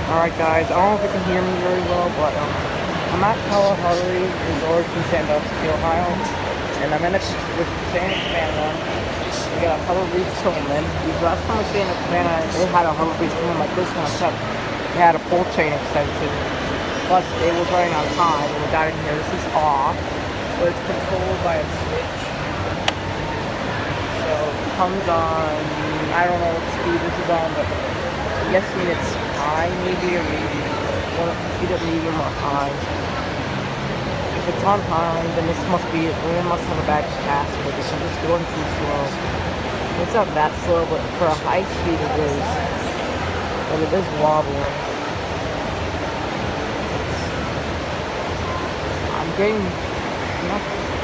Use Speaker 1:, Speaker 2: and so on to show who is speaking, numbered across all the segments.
Speaker 1: Alright guys, I don't know if you can hear me very well, but I'm at Kalahari Resort in Sandusky, Ohio, and I'm in a with staying in Cabana. We got a hoverboard tilghman. Last time I was staying in Cabana, they had a hoverboard tilghman like this one, except it had a full chain extension. Plus, it was running on time when we got in here. This is off, but it's controlled by a switch. So it comes on, I don't know what speed this is on, but I'm guessing it's high, maybe, or maybe either medium or high. If it's on high, then this must be it. We must have a bad capacitor because I'm just going too slow. It's not that slow, but for a high speed it is. But it is wobbling.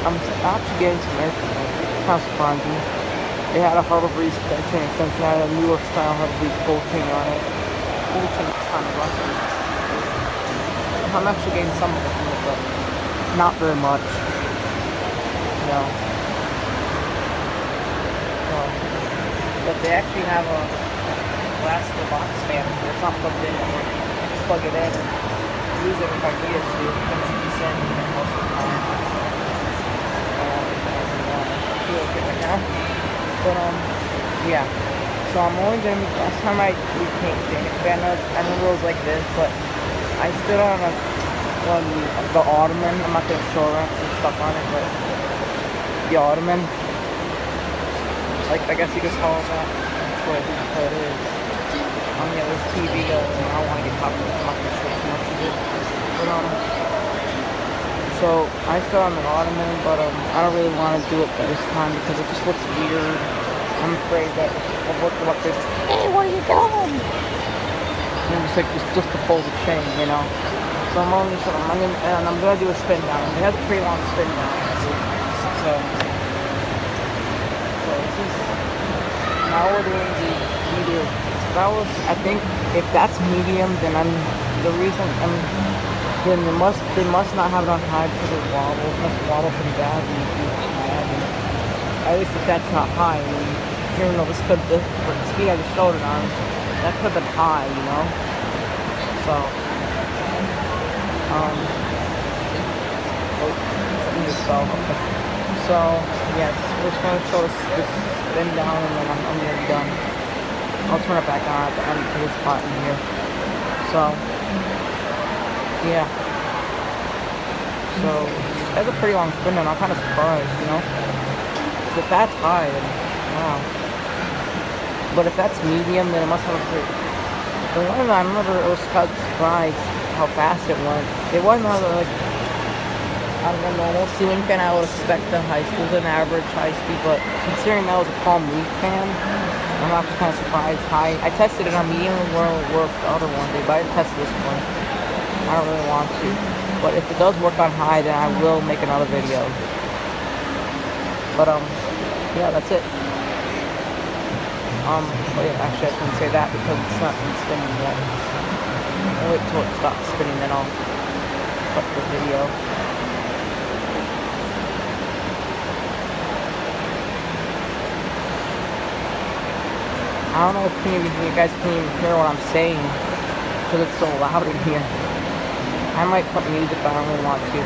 Speaker 1: I'm actually getting some air from it. It's kind of spongy. It had a Harbor Breeze extension. It had a newer style Harbor Breeze full chain on it. Full chain is kind of rusty. I'm actually getting some of it from it, but not very much. No. But they actually have a glass in the box fan. It's not plugged in. I just plug it in and use it if I need it to. It's decent most of the time. I feel okay right now. But yeah. So I'm only gonna be. Last time we came to Cabana, I remember it was like this, but I stood on the ottoman. I'm not gonna show around some stuff on it, but the ottoman. Like, I guess you could call it that. That's what it is. Yeah, there's TV going, and I don't want to get caught with I'm not gonna show too much of it. But, so, I stood on the ottoman, but, I don't really want to do it this time because it just looks weird. I'm afraid that I'll look up there, hey, where are you going? And it's like, just to pull the chain, you know? So I'm gonna do a spin down. It has a pretty long spin down, so this is, now we're doing the medium. That was, I think, if that's medium, then then they must not have it on high because it wobbles. It must wobble pretty badly. At least if that's not high. I mean, even though for the speed I just showed it on, that could have been high, you know? So, so yeah, we're just going to show this spin down and then I'm going to be done. I'll turn it back on at the end of this spot in here. So, yeah. So, that's a pretty long spin and I'm kind of surprised, you know? If that's high, then wow. But if that's medium, then it must have a pretty... The one I remember, it was kind of surprised how fast it went. It wasn't like, I don't know, normal ceiling fan. I would expect the high school's an average high speed, but considering that was a palm leaf fan, I'm actually kind of surprised. I tested it on medium where it worked the other one day, but I didn't test this one. I don't really want to. But if it does work on high, then I will make another video. But yeah, that's it. Well, yeah, actually I couldn't say that because it's not been spinning yet. I'll wait till it stops spinning, then I'll cut the video. I don't know if you guys can even hear what I'm saying because it's so loud in here. I might put music, but I don't really want to.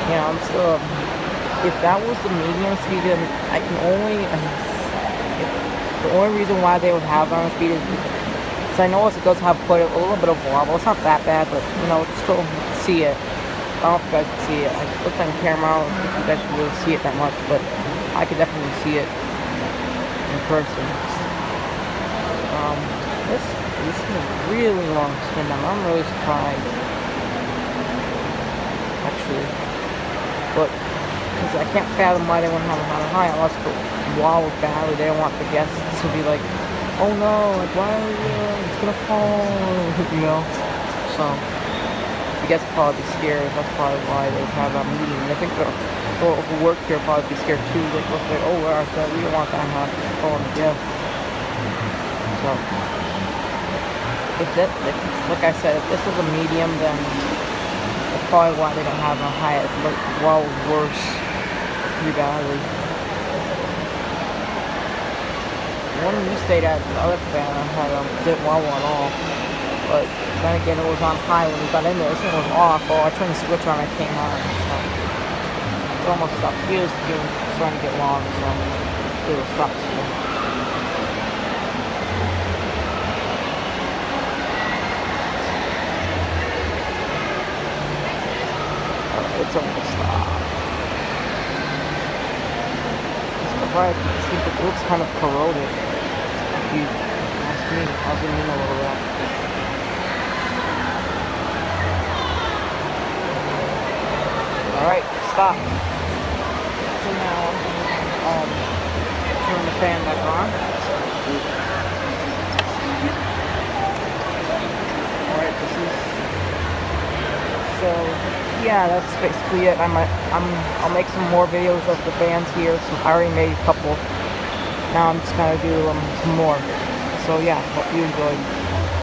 Speaker 1: Yeah, I'm still. If that was the medium speed, then I can only. The only reason why they would have on speed is because I know it does have quite a little bit of wobble. It's not that bad, but you know, still see it. I don't know if you guys can see it. I looked on camera. I don't think you guys can really see it that much, but I could definitely see it in person. This is a really long spin down. I'm really surprised, actually. But because I can't fathom why they wouldn't have it on high unless it wobbles badly. They don't want the guests to be like, oh no, like why are you? It's gonna fall, you know. So the guests probably be scared. That's probably why they have a meeting. And I think the people who work here probably be scared too. They look like, oh, we don't want that house. It's falling the guest. So like I said, if this was a medium, then probably why they don't have a high, like, well, worse battery. The one we stayed at, the other cabana, had didn't well one at all. But then again, it was on high when we got in there. This one was off. Oh, I turned the switch on, it came on. So it almost stopped. It was starting to get long, so it will stop soon. It's almost stopped. Right, see, the looks kind of corroded. If you ask me, I'll zoom in a little bit. Alright, stop. So now, turn the fan back on. Alright, this is, so, yeah, that's basically it. I'll make some more videos of the fans here. So I already made a couple. Now I'm just gonna do some more. So yeah, hope you enjoyed.